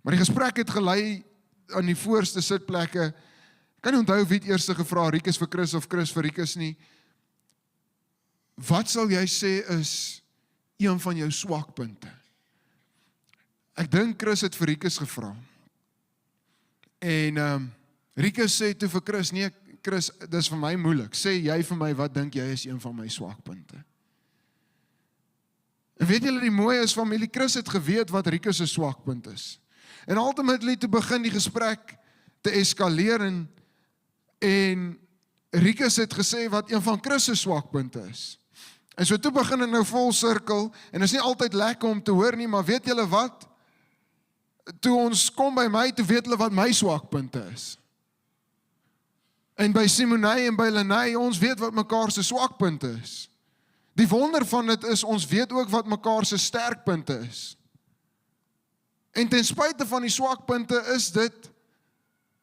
Maar die gesprek het gelei aan die voorste sitplekke. Kan nie onthou wie het eers gevra, Rikus vir Chris of Chris vir Rikus nie. Wat sal jy sê is een van jou swakpunte? Ek dink Chris het vir Rikus gevra. En Rikus sê toe vir Chris, nee Chris, dis vir my moeilik. Sê jy vir my, wat dink jy is een van my swakpunte? En weet julle die mooie is, familie, Chris het geweet wat Rikus se swakpunt is. En ultimately toe begin die gesprek te eskaleer en Rikus het gesê wat een van Chris se swakpunte is. En so toe begin het nou vol sirkel, en is nie altyd lekker om te hoor nie, maar weet julle wat? Toe ons kom by my, toe weet hulle wat my swakpunte is. En by Simonei en by Lenay, ons weet wat mekaar se swakpunte is. Die wonder van dit is, ons weet ook wat mekaar se sterkpunte is. En ten spyte van die swakpunte is dit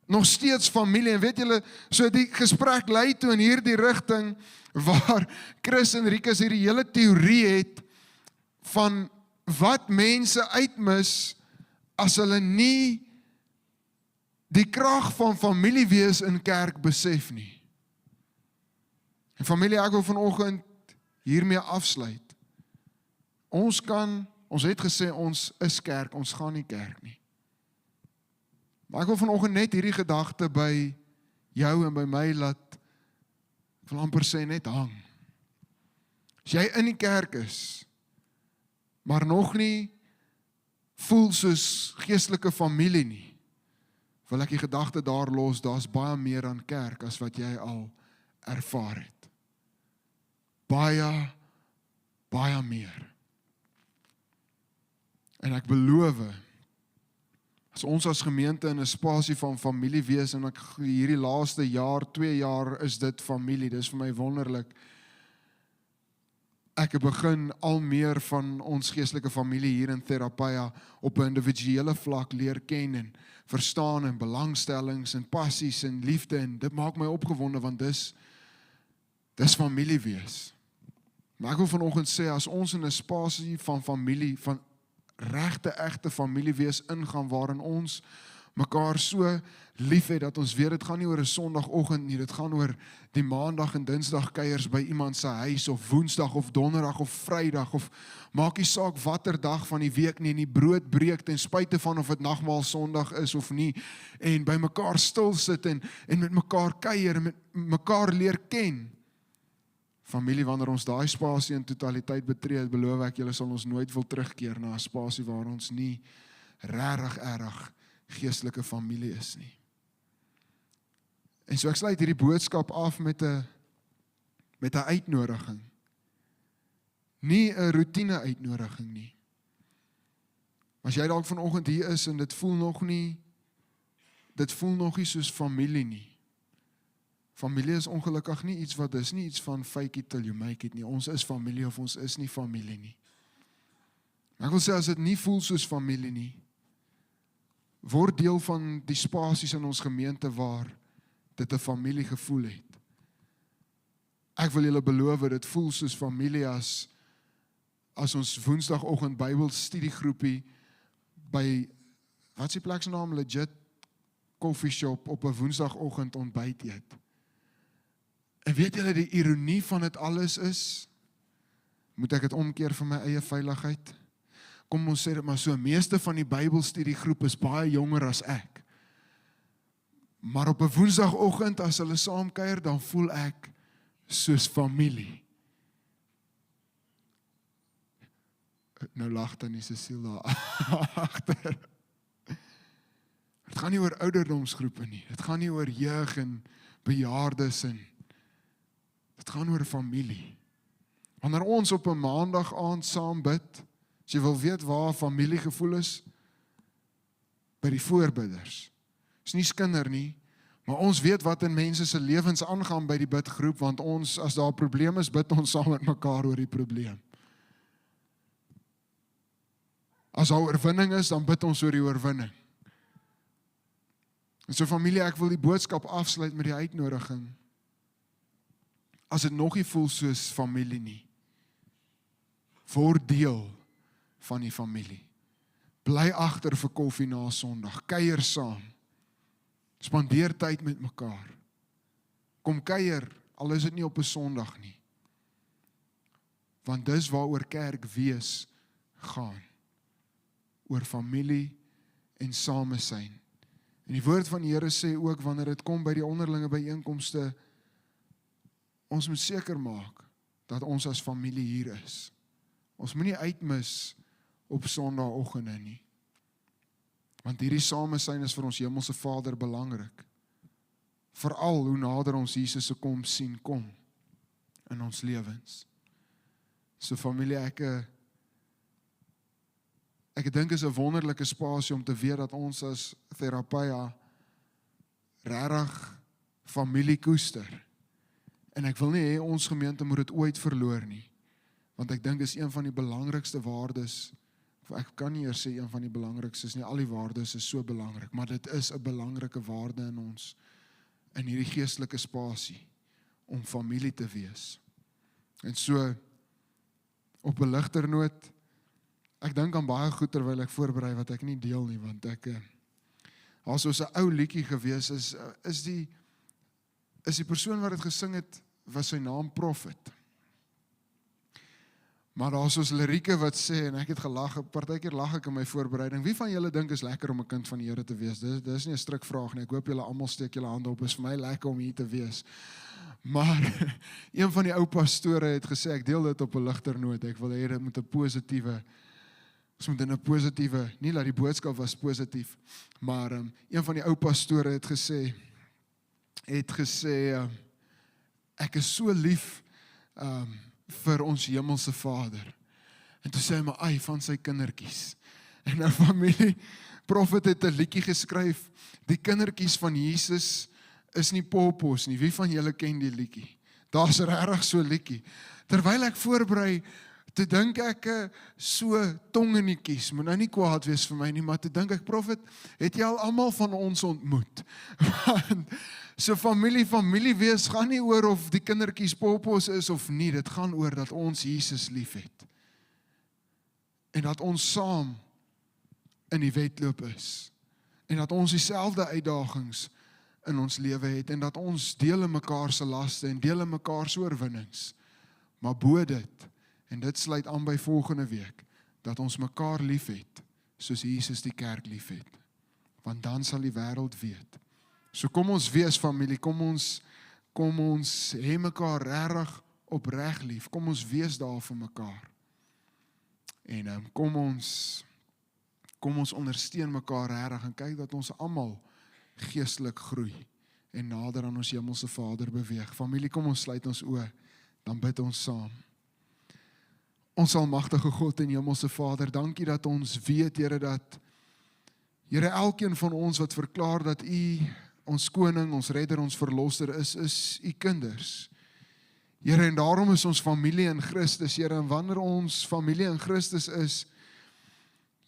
nog steeds familie. En weet julle, so die gesprek lei toe in hierdie rigting, waar Chris en Rikus hierdie hele teorie het, van wat mense uitmis, as hulle nie die krag van familie wees in kerk besef nie. En familie, ek wil vanoggend hiermee afsluit. Ons het gesê, ons is kerk, ons gaan nie kerk nie. Maar ek wil vanoggend net hierdie gedagte by jou en by my laat, ek wil amper sê net hang. As jy in die kerk is, maar nog nie voel soos geestelike familie nie, wil ek die gedagte daar los, daar's baie meer aan kerk as wat jy al ervaar het. Baie, baie meer. En ek beloof, as ons as gemeente in 'n spasie van familie wees, en ek hierdie laaste jaar, 2 jaar, is dit familie, dis vir my wonderlik. Ek het begin al meer van ons geestelike familie hier in Therapia op 'n individuele vlak leer ken en verstaan en belangstellings en passies en liefde, en dit maak my opgewonde, want dis familie wees. Maar ek wil vanoggend sê, as ons in 'n spasie van familie, van regte, egte familie wees ingaan, waarin ons mekaar so lief het, dat ons weet, dit gaan nie oor 'n Sondagoggend nie, dit gaan oor die Maandag en Dinsdag kuiers by iemand se huis, of Woensdag of Donderdag of Vrydag, of maak nie saak watter dag van die week nie, en die brood breek ten spyte van of dit nagmaal Sondag is of nie, en by mekaar stil sit en met mekaar kuier, en met mekaar leer ken. Familie, wanneer ons daai spasie in totaliteit betree, beloof ek, julle sal ons nooit wil terugkeer na 'n spasie waar ons nie regtig erg geestelike familie is nie. En so ek sluit hierdie boodskap af met 'n uitnodiging. Nie 'n roetine uitnodiging nie. As jy dalk vanoggend hier is en dit voel nog nie soos familie nie. Familie is ongelukkig nie iets wat is nie iets van fake it till you make it nie. Ons is familie of ons is nie familie nie. Maar ek wil sê, as dit nie voel soos familie nie, word deel van die spasies in ons gemeente waar dit 'n familie gevoel het. Ek wil julle beloof, dit voel soos familie as ons Woensdagoggend Bybelstudiegroepie by, wat is die plek se naam, Legit Coffee Shop, op 'n Woensdagoggend ontbyt eet. En weet julle, die ironie van dit alles is, moet ek dit omkeer vir my eie veiligheid? Kom ons sê dit maar so, meeste van die Bybelstudiegroep is baie jonger as ek. Maar op 'n Woensdagoggend, as hulle saam kuier, dan voel ek soos familie. Nou lag dan die Cecile daar agter. Het gaan nie oor ouderdomsgroepe nie. Het gaan nie oor jeug en bejaardes en dit gaan oor familie. Wanneer ons op 'n Maandag aand saam bid, as jy wil weet waar familiegevoel is, by die voorbidders. Is nie skinder nie, maar ons weet wat in mense se lewens aangaan by die bidgroep, want ons, as daar 'n probleem is, bid ons saam met mekaar oor die probleem. As daar oorwinning is, dan bid ons oor die oorwinning. En so familie, ek wil die boodskap afsluit met die uitnodiging. As dit nog nie voel soos familie nie, word deel van die familie. Bly agter vir koffie na Sondag, kuier saam, spandeer tyd met mekaar. Kom kuier, al is dit nie op 'n Sondag nie. Want dis waaroor kerk wees gaan. Oor familie en samesyn. En die woord van die Here sê ook, wanneer dit kom by die onderlinge byeenkomste, ons moet seker maak, dat ons as familie hier is. Ons moet nie uitmis op Sondagoggende nie. Want hierdie samesyn is vir ons Hemelse Vader belangrik. Veral hoe nader ons Jesus se kom sien kom in ons lewens. So familie, ek dink is 'n wonderlike spasie om te weet dat ons as Therapia regtig familie koester. En ek wil nie hê ons gemeente moet dit ooit verloor nie. Want ek dink is een van die belangrikste waardes. Ek kan nie eers sê een van die belangrikstes nie, al die waardes is so belangrik, maar dit is 'n belangrike waarde in ons, in hierdie geestelike spasie, om familie te wees. En so, op 'n ligter noot, ek dink aan baie goed terwyl ek voorberei wat ek nie deel nie, want as ons 'n ou liedjie gewees is die persoon wat dit gesing het, was sy naam Prophet. Maar daar is ons lirieke wat sê, en ek het gelag, partykeer lag ek in my voorbereiding, wie van julle dink is lekker om 'n kind van die Here te wees? Dis nie 'n strikvraag nie, ek hoop julle almal steek julle hande op, is vir my lekker om hier te wees. Maar, een van die ou pastore het gesê, ek deel dit op 'n ligter noot, ek wil hê dit moet 'n positiewe, ons moet in 'n positiewe, nie dat die boodskap was positief, maar een van die ou pastore het gesê, ek is so lief, vir ons Hemelse Vader. En toe sê hy, maar ai, van sy kindertjies. En nou familie, Prophet het 'n liedjie geskryf, die kindertjies van Jesus is nie popos nie, wie van julle ken die liedjie? Daar's regtig so 'n liedjie. Terwyl ek voorberei, toe dink ek so tongenietjies, moet nou nie kwaad wees vir my nie, maar toe dink ek, Prophet, het jy al almal van ons ontmoet? Want so familie wees gaan nie oor of die kindertjies popos is of nie, dit gaan oor dat ons Jesus lief het. En dat ons saam in die wedloop is. En dat ons dieselfde uitdagings in ons lewe het, en dat ons deel in mekaar se laste en deel in mekaar se oorwinnings. Maar bo dit, en dit sluit aan by volgende week, dat ons mekaar lief het, soos Jesus die kerk lief het. Want dan sal die wêreld weet. So kom ons wees familie, kom ons hê mekaar regtig opreg lief, kom ons wees daar vir mekaar. En kom ons ondersteun mekaar regtig en kyk dat ons almal geestelik groei en nader aan ons Hemelse Vader beweeg. Familie, kom ons sluit ons oë, dan bid ons saam. Ons almagtige God en Hemelse Vader, dankie dat ons weet, Here, dat Here, elkeen van ons wat verklaar dat U ons koning, ons redder, ons verlosser is U kinders. Here, en daarom is ons familie in Christus, Here, en wanneer ons familie in Christus is,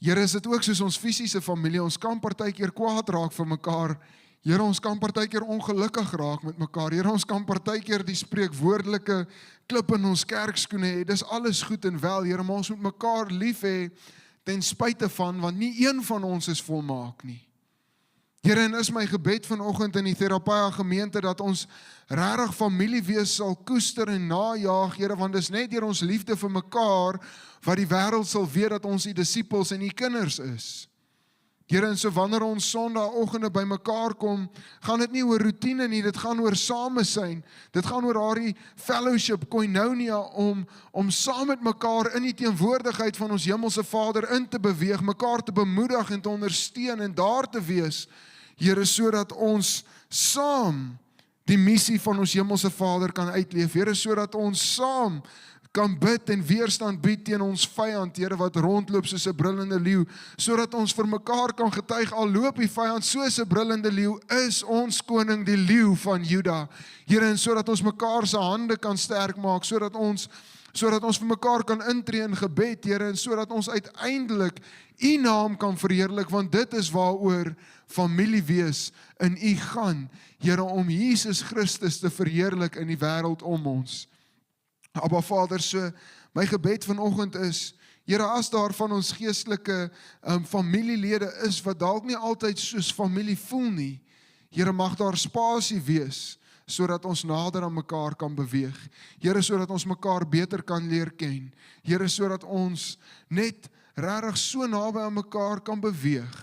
Here, is dit ook soos ons fisiese familie, ons kan partykeer kwaad raak vir mekaar, Here, ons kan partykeer ongelukkig raak met mekaar, Here, ons kan partykeer die spreekwoordelike klip in ons kerkskoene hê, dis alles goed en wel, Here, maar ons moet mekaar lief hê, ten spyte van, want nie een van ons is volmaak nie. Here, en is my gebed vanoggend in die Therapia gemeente, dat ons regtig familiewees sal koester en najaag, Here, want dis net deur ons liefde vir mekaar, wat die wêreld sal weet dat ons die disippels en die kinders is. Here, en so wanneer ons Sondagoggende by mekaar kom, gaan dit nie oor roetine nie, dit gaan oor samesyn, dit gaan oor daardie fellowship, koinonia, om saam met mekaar in die teenwoordigheid van ons Hemelse Vader in te beweeg, mekaar te bemoedig en te ondersteun en daar te wees, Here, sodat ons saam die missie van ons Hemelse Vader kan uitleef, Here, sodat ons saam kan bid en weerstand bied teen ons vyand, Here, wat rondloop soos 'n brullende leeu, sodat ons vir mekaar kan getuig, al loop die vyand soos 'n brullende leeu, is ons koning die leeu van Juda, Here, en sodat ons mekaar se hande kan sterk maak, sodat ons vir mekaar kan intree in gebed, Here, en sodat ons uiteindelik U naam kan verheerlik, want dit is waaroor familie wees in U gaan, Here, om Jesus Christus te verheerlik in die wêreld om ons. Abba Vader, so my gebed vanoggend is, Here, as daar van ons geestelike familielede is, wat dalk nie altyd soos familie voel nie, Here, mag daar spasie wees, sodat ons nader aan mekaar kan beweeg. Here, sodat ons mekaar beter kan leer ken. Here, sodat ons net regtig so naby aan mekaar kan beweeg.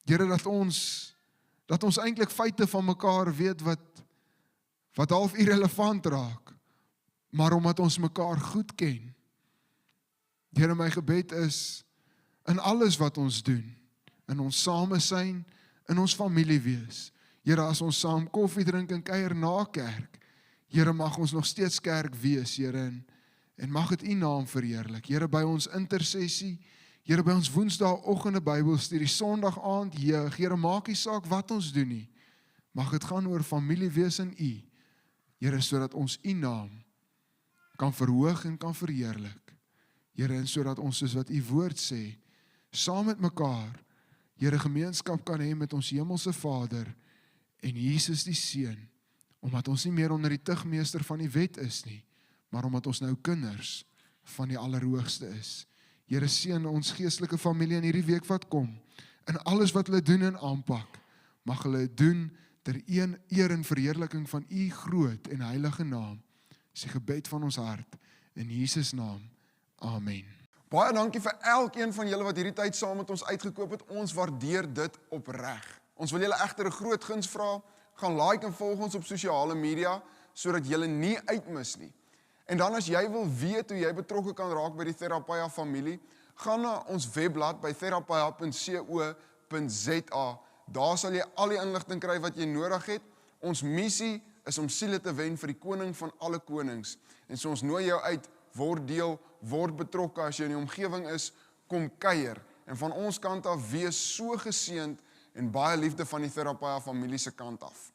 Here, dat ons eintlik feite van mekaar weet wat half irrelevant raak, maar omdat ons mekaar goed ken. Here, my gebed is, in alles wat ons doen, in ons samesyn, in ons familie wees. Here, as ons saam koffie drink en kuier na kerk, Here, mag ons nog steeds kerk wees, Here, en mag dit U naam verheerlik. Here, by ons intersessie, Here, by ons woensdagoggende Bybelstudie, Sondag aand jeug, Here, maak nie saak wat ons doen nie. Mag dit gaan oor familie wees in U. Here, sodat ons U naam kan verhoog en kan verheerlik. Here, en sodat ons, soos wat U woord sê, saam met mekaar, Here, gemeenskap kan hê met ons hemelse Vader en Jesus die Seun, omdat ons nie meer onder die tugmeester van die wet is nie, maar omdat ons nou kinders van die Allerhoogste is. Here, seën ons geestelike familie in hierdie week wat kom, en alles wat hulle doen en aanpak, mag hulle doen ter eer en verheerliking van U groot en heilige naam. Dis die gebed van ons hart, in Jesus naam. Amen. Baie dankie vir elkeen van julle wat hierdie tyd saam met ons uitgekoop het. Ons waardeer dit opreg. Ons wil julle egter 'n groot guns vra. Gaan like en volg ons op sosiale media, sodat julle nie uitmis nie. En dan as jy wil weet hoe jy betrokke kan raak by die Therapia familie, gaan na ons webblad by therapia.co.za. Daar sal jy al die inligting kry wat jy nodig het. Ons missie is om siele te wen vir die koning van alle konings. En so ons nooi jou uit, word deel, word betrokke as jy in die omgewing is, kom kuier. En van ons kant af, wees so geseënd en baie liefde van die Therapia familie se kant af.